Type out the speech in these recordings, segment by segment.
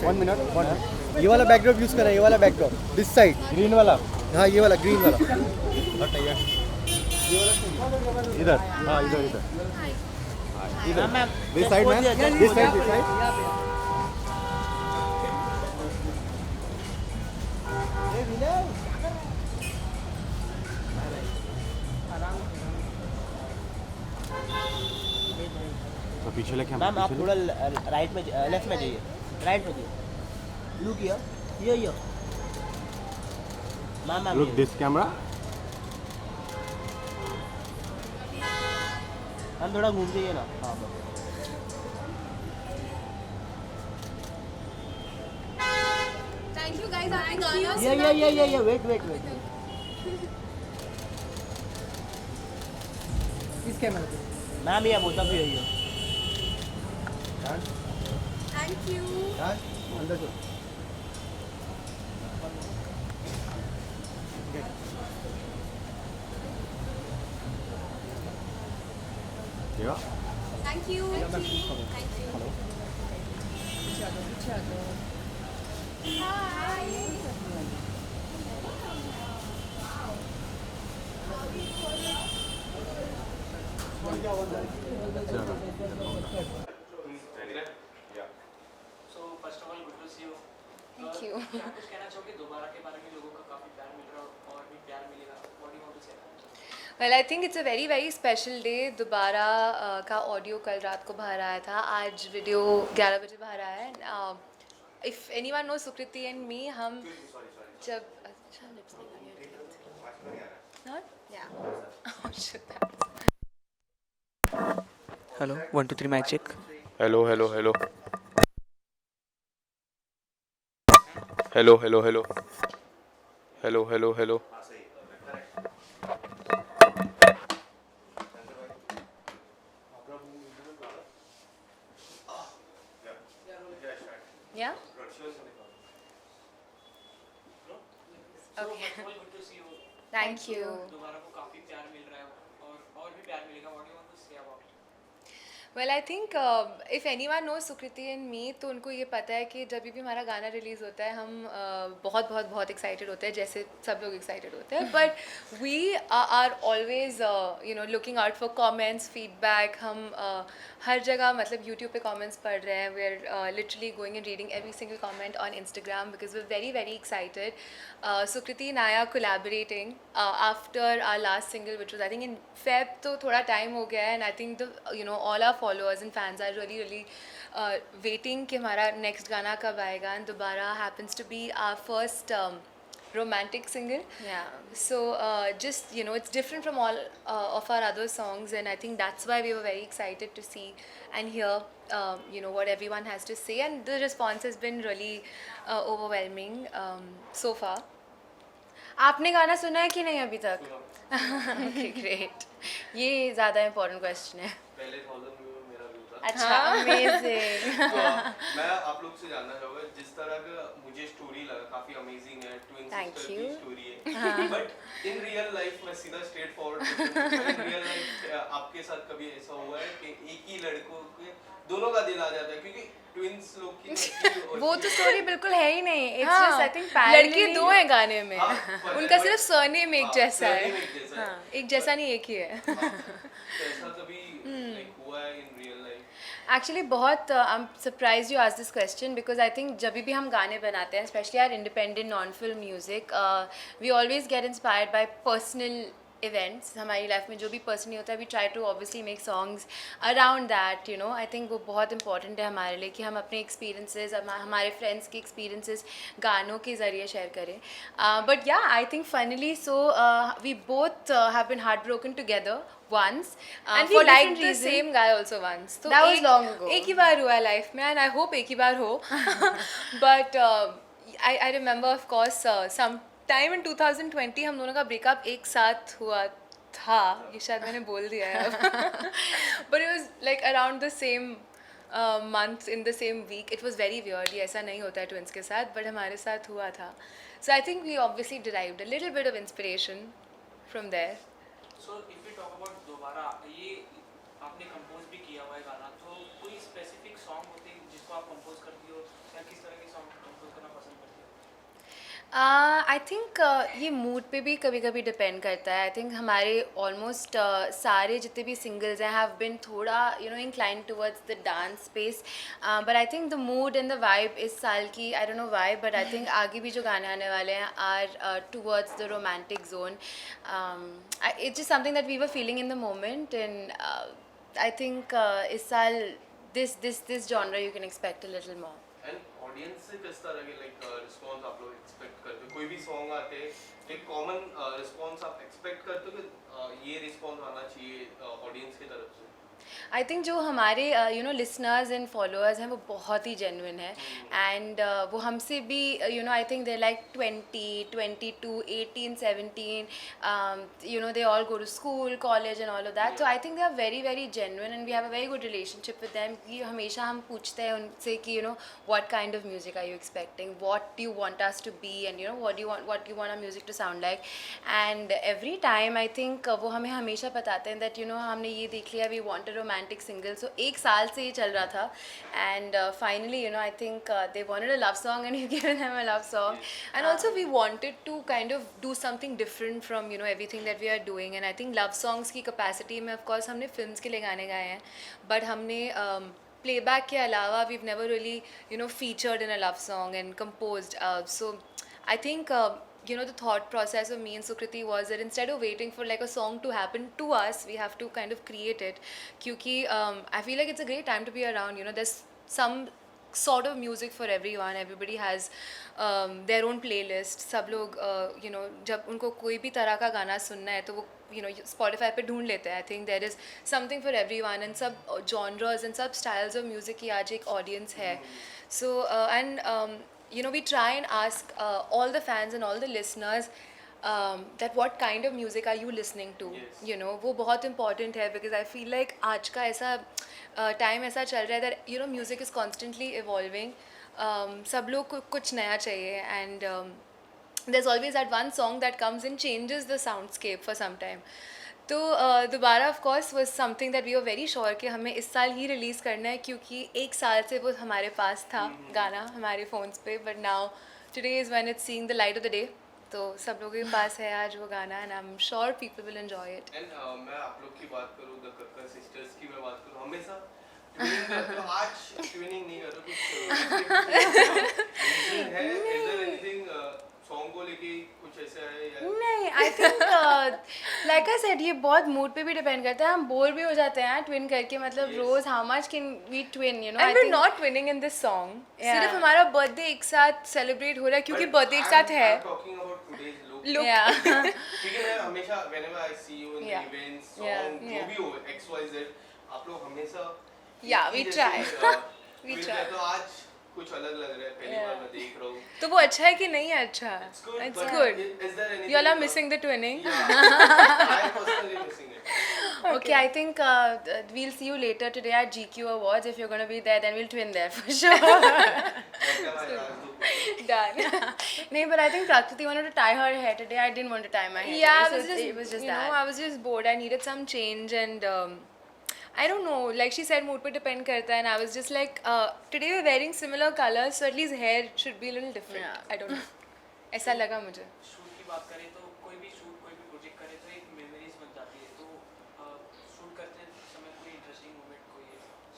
1 minute. ये वाला backdrop use करा है, ये वाला बैकड्रॉप दिस साइड। ग्रीन वाला हाँ ये वाला ग्रीन वाला। हटाइए इधर, हाँ इधर इधर इधर this side man, this side तो पीछे लेके मैम आप थोड़ा राइट में लेफ्ट में जाइए, राइट में जाइए, look here, here ma'am look this camera. Ma'am थोड़ा घूम जाइए ना। हाँ बस। थैंक यू गाइस, आपने गाना ये वेट इस कैमरा पे। मैम ये बोलता भी यही है। Thank you. अंदर चलो। Yeah. Thank you. Thank you. Hi. So first of all, good to see you. Thank you. क्या कुछ कहना चाहोगे दोबारा के बारे में? लोगों का काफी प्यार मिल रहा है और भी प्यार मिलेगा. What do you want to say? Well, I think it's a very very special day. दोबारा का ऑडियो कल रात को बाहर आया था, आज वीडियो 11 बजे बाहर आया है. If anyone knows Sukriti and me, हम जब अच्छा lips नहीं not yeah. Oh shit. Hello, 1 2 3 mic check. Hello. Hello. Yeah. So Okay. first of all, good to see you. Thank you. दोबारा को काफी प्यार मिल रहा है और भी प्यार मिलेगा. What do you want to say about it? Well, I think if anyone knows Sukriti and me, तो उनको ये पता है कि जब भी हमारा गाना रिलीज़ होता है हम बहुत एक्साइटेड होते हैं, जैसे सब लोग एक्साइटेड होते हैं. But we are always looking out for comments, feedback. हम हर जगह मतलब यूट्यूब पे कमेंट्स पढ़ रहे हैं. We are literally going and reading every single comment on Instagram because we're very excited. Sukriti and I are collaborating after our last single, which was I think in Feb. तो थोड़ा time हो गया है, and I think the all our followers and fans are really waiting कि हमारा next गाना कब आएगा. And दोबारा happens to be our first romantic single. Yeah. So just it's different from all of our other songs, and I think that's why we were very excited to see and hear what everyone has to say, and the response has been really overwhelming so far. आपने गाना सुना है कि नहीं अभी तक? Okay, great. ये ज़्यादा important question है. पहले 1000 व्यू में मेरा व्यू था. अच्छा, amazing. मैं आप लोग से जानना चाहूँगा जिस तरह का मुझे स्टोरी लगा काफी अमेजिंग है. Twin Thank sister you. की स्टोरी है. बट इन रियल लाइफ में सीधा straight forward in real life आपके साथ कभी ऐसा हुआ है कि एक ही लड़कों के दोनों का दिल आ जाता है क्योंकि ट्विंस लोग की लड़की होती वो तो स्टोरी बिल्कुल है ही नहीं. It's हाँ, just I think लड़के लड़के दो हैं गाने में. हाँ, उनका but- सिर्फ सरनेम एक हाँ, जैसा है. surname एक जैसा है. हाँ, एक जैसा नहीं, एक ही है. तो ऐसा कभी like हुआ है इन रियल लाइफ? एक्चुअली बहुत आई एम सरप्राइज यू आज this question because I think जब भी हम गाने बनाते हैं, specially our independent non film music, we always get inspired by personal events. हमारी लाइफ में जो भी पर्सनली होता है, we try to obviously make songs around that. I think वो बहुत इंपॉर्टेंट है हमारे लिए कि हम अपने एक्सपीरियंसेस, हमारे फ्रेंड्स के एक्सपीरियंसेस गानों के ज़रिए शेयर करें. But yeah I think finally so we both have been heart broken together once And for for like different the reason. same guy also once. तो That was एक- long ago. एक ही बार हुआ है life में, and I hope एक ही बार हो. But I remember of course some time in 2020 हम दोनों का ब्रेकअप एक साथ हुआ था. ये शायद मैंने बोल दिया है अब. But it was like around the same month in the same week. It was very weird. ये ऐसा नहीं होता है ट्विंस के साथ, but हमारे साथ हुआ था. So I think we obviously derived a little bit of inspiration from there. So if we talk about दोबारा, ये आपने कंपोज भी किया हुआ है गाना, तो कोई स्पेसिफिक सॉन्ग होते हैं जिसको आप कंपोज करती हो या किस तरह के सॉन्ग आई थिंक ये मूड पे भी कभी कभी डिपेंड करता है. आई थिंक हमारे ऑलमोस्ट सारे जितने भी सिंगल्स हैं हैव बिन थोड़ा incline towards the dance space. But I think the mood and the vibe इस साल की, I don't know why, but I think आगे भी जो गाने आने वाले हैं are towards the romantic zone. It's just something that we were feeling in the moment. And I think इस साल this genre you can expect a little more. And audience से किस तरह के रिस्पॉन्स आप लोग एक्सपेक्ट करते हो? कोई भी सॉन्ग आते हैं, एक कॉमन रिस्पॉन्स आप एक्सपेक्ट करते हो कि ये रिस्पॉन्स आना चाहिए ऑडियंस की तरफ से? आई थिंक जो हमारे लिसनर्स एंड फॉलोअर्स हैं वो बहुत ही जेन्युइन है. एंड वो हमसे भी I think they like 20, 22, 18, 17, they all go to school, college and all of that. So I think they are very very genuine and we have a very good relationship with them. कि हमेशा हम पूछते हैं उनसे कि what kind of music are you expecting, what do you want us to be, and what do you want our music to sound like. And every time I think वो हमें हमेशा बताते हैं that हमने ये देख लिया, we want a romantic single. So एक साल से ये चल रहा था and finally I think they wanted a love song and we've given them a love song. And also we wanted to kind of do something different from everything that we are doing. And I think love songs की capacity में of course हमने films के लिए गाने गाए हैं, but हमने playback के अलावा we've never really featured in a love song and composed. So I think the thought process of me and Sukriti was that instead of waiting for like a song to happen to us, we have to kind of create it. Kyunki I feel like it's a great time to be around. There's some sort of music for everyone. Everybody has their own playlist. सब लोग जब उनको कोई भी तरह का गाना सुनना है तो वो Spotify पे ढूंढ लेते हैं. I think there is something for everyone and सब genres and सब styles of music की आज एक audience है. So and we try and ask all the fans and all the listeners that what kind of music are you listening to. Yes. वो बहुत important है because I feel like आज का ऐसा time ऐसा चल रहा है that music is constantly evolving. सब लोग को कुछ नया चाहिए and there's always that one song that comes and changes the soundscape for some time. तो दोबारा of course was something that we were very sure कि हमें इस साल ही रिलीज़ करना है क्योंकि एक साल से वो हमारे पास था गाना हमारे फ़ोन्स पे. But now today is when it's seeing the light of the day. तो सब लोगों के पास है आज वो गाना and I am sure people will enjoy it. And मैं आप लोग की बात करूँ, द कक्कर सिस्टर्स की मैं बात करूँ, हमेशा ट्विनिंग करते हो. आज ट्विनिंग नहीं करो, कुछ है इधर एनीथिंग सॉन्ग को लेके कुछ ऐसा है या नहीं. I think like I said ये बहुत मूड पे भी डिपेंड करता है. हम बोर भी हो जाते हैं ट्विन करके, मतलब Yes. रोज how much can we twin And we're not twinning in this song. सिर्फ हमारा बर्थडे एक साथ सेलिब्रेट हो रहा है क्योंकि बर्थडे एक साथ है. Talking about today's look. Look. Yeah. क्योंकि मैं हमेशा whenever I see you in the Yeah. events, Yeah. song, जो Yeah. भी हो XYZ, आप लोग हमेशा Yeah, एक ही we जैसे, try. twin try. है. तो आज कुछ अलग लग रहा है, पहली बार मैं देख रहा हूँ. तो वो अच्छा है कि नहीं है अच्छा? It's good, It's but good. is there anything? You all are missing the twinning. Yeah, I am personally missing it. Okay, I think we'll see you later today at GQ Awards. If you're going to be there, then we'll twin there for sure. Next time I ask you. Done. No, but I think Prakriti wanted to tie her hair today. I didn't want to tie my hair. Yeah, I today, was so it was just you that. know, I was just bored. I needed some change and I don't know. Like she said, mood पे depend करता है. And I was just like, today we're wearing similar colors, so at least hair should be a little different. Yeah. I don't know. ऐसा लगा मुझे. Shoot की बात करें तो कोई भी शूट कोई भी प्रोजेक्ट करे तो एक मेमोरीज बन जाती है. तो शूट करते समय कोई इंटरेस्टिंग मोमेंट कोई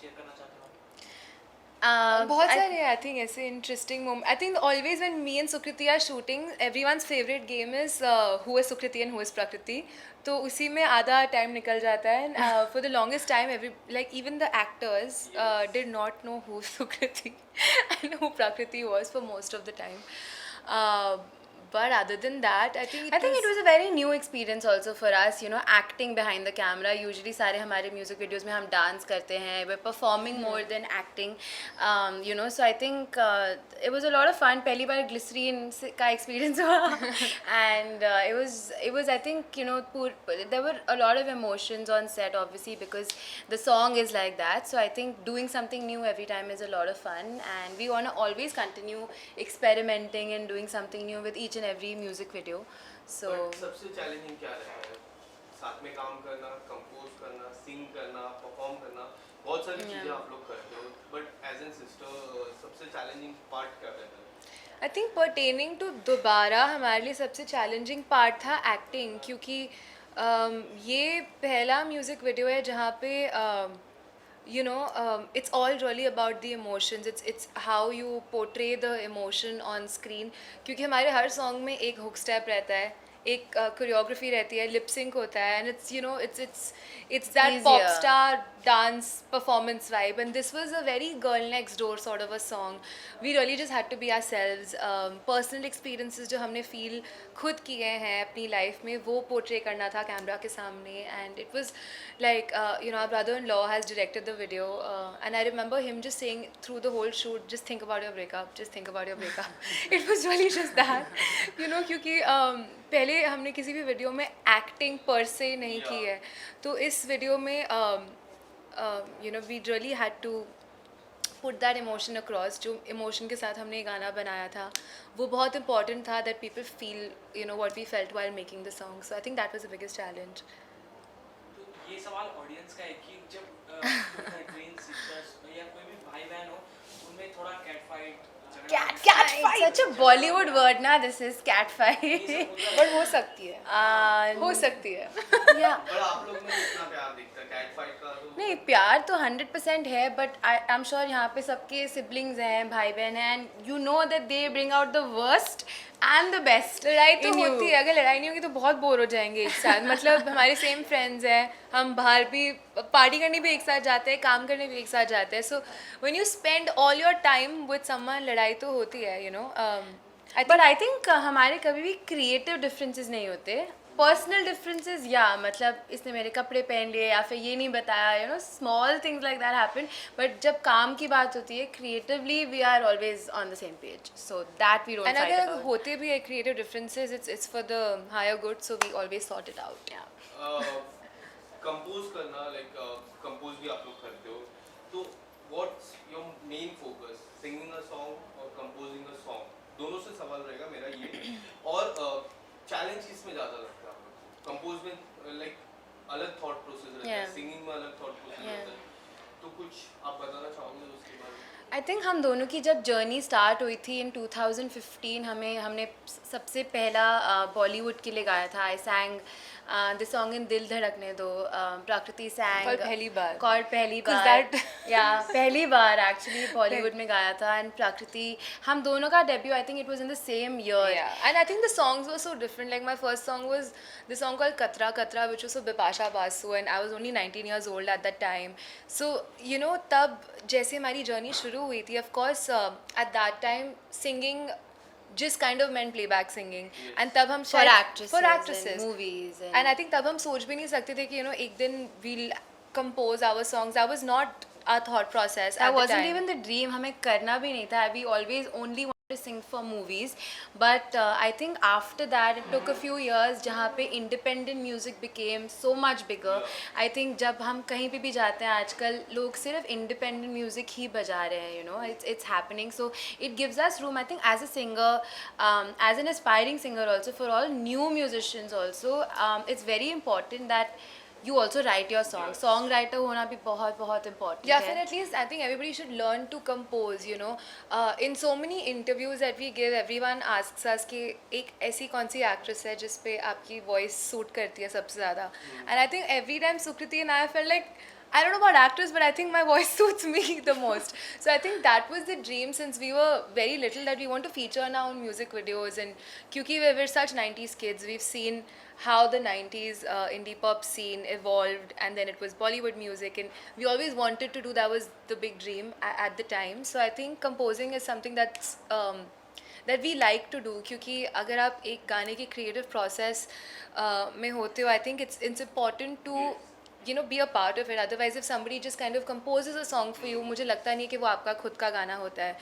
शेयर करना चाहते हो? बहुत सारे I think ऐसे interesting moment. I think always when me and Sukriti are shooting, everyone's favorite game is who is Sukriti and who is Prakriti. तो उसी में आधा टाइम निकल जाता है. And for the longest time, even the actors did not know who Sukriti and who Prakriti was for most of the time. But other than that, I think it was a very new experience also for us, acting behind the camera. Usually सारे हमारे music videos में हम dance करते हैं, we're performing more than acting, so I think it was a lot of fun. पहली बार glycerine का experience हुआ and it was I think there were a lot of emotions on set obviously because the song is like that. So I think doing something new every time is a lot of fun and we want to always continue experimenting and doing something new with each and every music video. So But सबसे challenging क्या रहता है? साथ में काम करना, compose करना, सिंग करना, परफॉर्म करना, बहुत सारी चीजें आप लोग करते हो. बट एज एन सिस्टर सबसे चैलेंजिंग पार्ट क्या रहता है? आई थिंक पर्टेनिंग टू दोबारा हमारे लिए सबसे चैलेंजिंग पार्ट था एक्टिंग, क्योंकि ये पहला म्यूज़िक वीडियो है जहाँ पे it's all really about the emotions. It's how you portray the emotion on screen. क्योंकि हमारे हर सॉन्ग में एक हुक स्टेप रहता है, एक कोरियोग्राफी रहती है, लिप सिंक होता है, and it's that pop Easier. star dance performance vibe, and this was a very girl next door sort of a song. We really just had to be ourselves. Personal experiences जो हमने feel खुद किए हैं अपनी life में, वो portray करना था कैमरा के सामने, and it was like our brother-in-law has directed the video, and I remember him just saying through the whole shoot, just think about your breakup, just think about your breakup. It was really just that, क्योंकि पहले हमने किसी भी video में acting पर से नहीं की है, तो इस वीडियो में we really had to put that emotion across. जो इमोशन के साथ हमने ये गाना बनाया था वो बहुत इंपॉर्टेंट था, that people feel what we felt while making the song. So I think that was the biggest challenge. तो ये सवाल ऑडियंस का है कि जब ट्विन सिस्टर्स या कोई भी भाई बहन हो उनमें थोड़ा cat fight Cat fight. Such a Bollywood word, ना? This is cat fight. But हो सकती है, हो सकती है. Yeah. पर आप लोग में कितना प्यार दिखता है कैट फाइट का? तो नहीं, प्यार तो 100% है, बट आई एम श्योर यहाँ पे सबके सिबलिंग्स हैं, भाई बहन हैं, and you know that they bring out the worst and the best. लड़ाई तो होती है, अगर लड़ाई नहीं होगी तो बहुत बोर हो जाएंगे एक साथ. मतलब हमारे सेम फ्रेंड्स हैं, हम बाहर भी पार्टी करने भी एक साथ जाते हैं, काम करने भी एक साथ जाते हैं. So when you spend all your time with someone, लड़ाई तो होती है, बट आई थिंक हमारे कभी भी क्रिएटिव डिफरेंसेस नहीं होते. पर्सनल डिफरेंसेस, या मतलब इसने मेरे कपड़े पहन लिए या फिर ये नहीं बताया, small things like that happen. But जब काम की बात होती है, creatively we are always on the same page, so that we don't end fight अगर अबाउट. होते भी है creative differences, it's for the higher good, so we always sort it out. Compose करना, लाइक कंपोज भी आप लोग करते हो, तो what's your main focus, singing a song और कंपोजिंग अ सॉन्ग? दोनों से सवाल रहेगा मेरा ये. और चैलेंज किस में ज़्यादा लगता है आपको? कंपोज में लाइक अलग थॉट प्रोसेस रहता है, सिंगिंग में अलग थॉट प्रोसेस रहता है, तो कुछ आप बताना चाहोगे उसके बारे में? आई थिंक हम दोनों की जब जर्नी स्टार्ट हुई थी इन 2015, हमने सबसे पहला बॉलीवुड के लिए गाया था. आई सैंग द सॉन्ग इन दिल धड़कने दो. प्रकृति सैंग कल पहली बार. पहली 'Cause बार that- या पहली बार एक्चुअली बॉलीवुड में गाया था. एंड प्रकृति, हम दोनों का debut I think it was in the same year. Yeah, and I think the songs were so different. Like my first song was the song called Katra Katra, which was for Bipasha Basu, and I was only 19 years old at that time. So तब जैसे हमारी journey शुरू हुई थी, of course at that time singing just kind of meant playback singing, and तब हम For actresses and actresses movies and I think तब हम सोच भी नहीं सकते थे कि एक दिन we'll compose our songs. That was not our thought process That at the wasn't time. even the dream. हमें करना भी नहीं था. We always only wanted to sing for movies. But I think after that it took a few years जहाँ पे independent music became so much bigger. I think जब हम कहीं पे भी जाते हैं आजकल, लोग सिर्फ independent music ही बजा रहे हैं. It's happening. So it gives us room. I think as a singer, as an aspiring singer also, for all new musicians also, it's very important that you also write your song. Songwriter होना भी बहुत बहुत important Yeah, है. for at least I think everybody should learn to compose. In so many interviews that we give, everyone asks us कि एक ऐसी कौन सी actress है जिस पे आपकी voice suit करती है सबसे ज़्यादा. And I think every time Sukriti and I felt like, I don't know about actors, but I think my voice suits me the most. So I think that was the dream since we were very little, that we want to feature in our own music videos. And क्योंकि we're such 90s kids, we've seen how the 90s indie pop scene evolved, and then it was Bollywood music, and we always wanted to do, that was the big dream at the time. So I think composing is something that's that we like to do, क्योंकि अगर आप एक गाने की creative process में होते हो, I think it's important to be a part of it. Otherwise, if somebody just kind of composes a song for you, मुझे लगता नहीं कि वो आपका खुद का गाना होता है.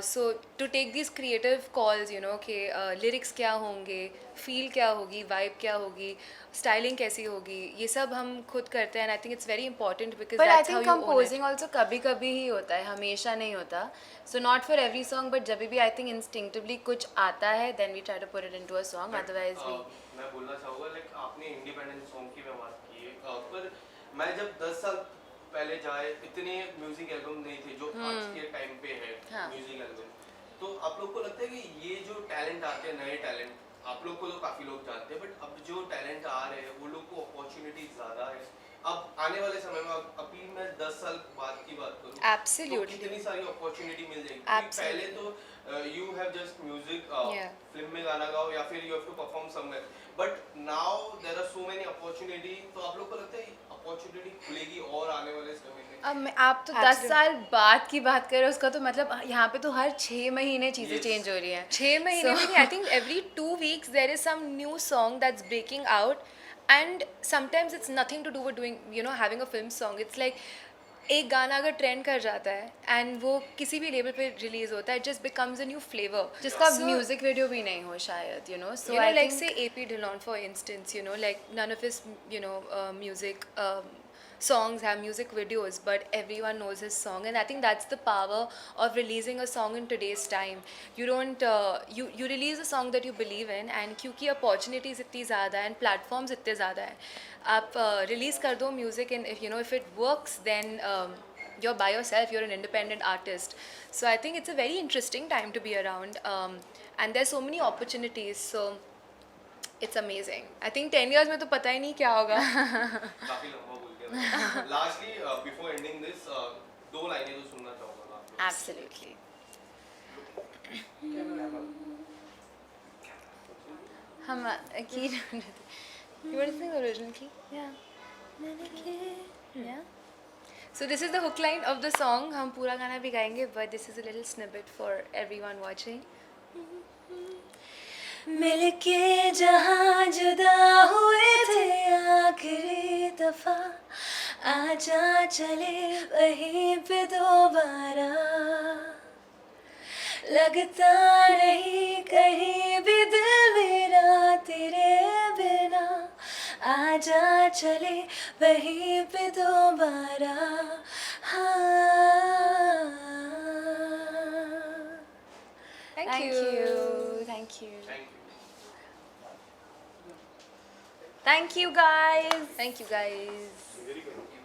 So to take these creative calls, कि lyrics क्या होंगे, feel क्या होगी, vibe क्या होगी, styling कैसी होगी, ये सब हम खुद करते हैं. And I think it's very important because But I that's how think you own it. composing also कभी कभी ही होता है, हमेशा नहीं होता. So not for every song, but जब भी I think instinctively कुछ आता है, then we try to put it into a song. Otherwise we मैं बोलना चाहूँगा, लाइक आपने इंडिपेंडेंट सॉन्ग की मैं बात की है, पर मैं जब 10 साल पहले जाए, इतने म्यूजिक एल्बम नहीं थे जो आज के टाइम पे है. हाँ. म्यूजिक एल्बम, तो आप लोग को लगता है कि टैलेंट आते हैं, नए टैलेंट आप लोग को तो काफी लोग जानते हैं, बट अब जो टैलेंट आ रहे हैं वो लोग को अपॉर्चुनिटी ज्यादा है। अब आने वाले समय में अभी मैं 10 साल बाद की बात करूं Absolutely. तो कितनी सारी अपॉर्चुनिटी मिल जाएगी। Absolutely. पहले तो you have just music, Yeah. Film में गाना गाओ या फिर you have to perform somewhere, but now there are so many opportunity. तो आप लोग को लगता है अपॉर्चुनिटी खुलेगी और आने वाले समय में? अब आप तो 10 साल बाद की बात कर रहे हो, उसका तो मतलब यहाँ पे तो हर 6 महीने चीज़ें Yes. चेंज हो रही हैं। 6 महीने में नहीं, I think every 2 weeks there is some new song that's breaking out, and sometimes it's nothing to do with doing, you know, having a film song. It's like एक गाना अगर ट्रेंड कर जाता है एंड वो किसी भी लेवल पे रिलीज होता है, it just becomes a new flavour जिसका म्यूजिक वीडियो भी नहीं हो शायद, सो you know, I like think say AP Dillon for instance, like none of his music songs have music videos, but everyone knows his song, and I think that's the power of releasing a song in today's time. You don't you release a song that you believe in, and क्योंकि opportunities इतनी ज़्यादा हैं, platforms इतने ज़्यादा हैं, आप release कर दो music, and if it works, then you're by yourself, you're an independent artist. So I think it's a very interesting time to be around, and there's so many opportunities, so it's amazing. I think 10 years में तो पता ही नहीं क्या होगा. काफी लंबा बोल दिया। लास्टली बिफोर एंडिंग दिस, दो लाइनें तो सुनना चाहूंगा आप लोग। एब्सोल्युटली। हम की you want to sing the original key? Yeah. So this is the hook line of the song. हम पूरा गाना भी गाएंगे, but this is a little snippet for everyone watching. मिलके जहाँ जुदा हुए थे आखिरी दफा, आजा चले वहीं पे दोबारा, लगता नहीं कहीं भी दिल मेरा तेरे बिना, आजा चले वहीं पे दोबारा। हाँ। Thank you. Thank you. Thank you. Thank you guys. Thank you guys. Very good.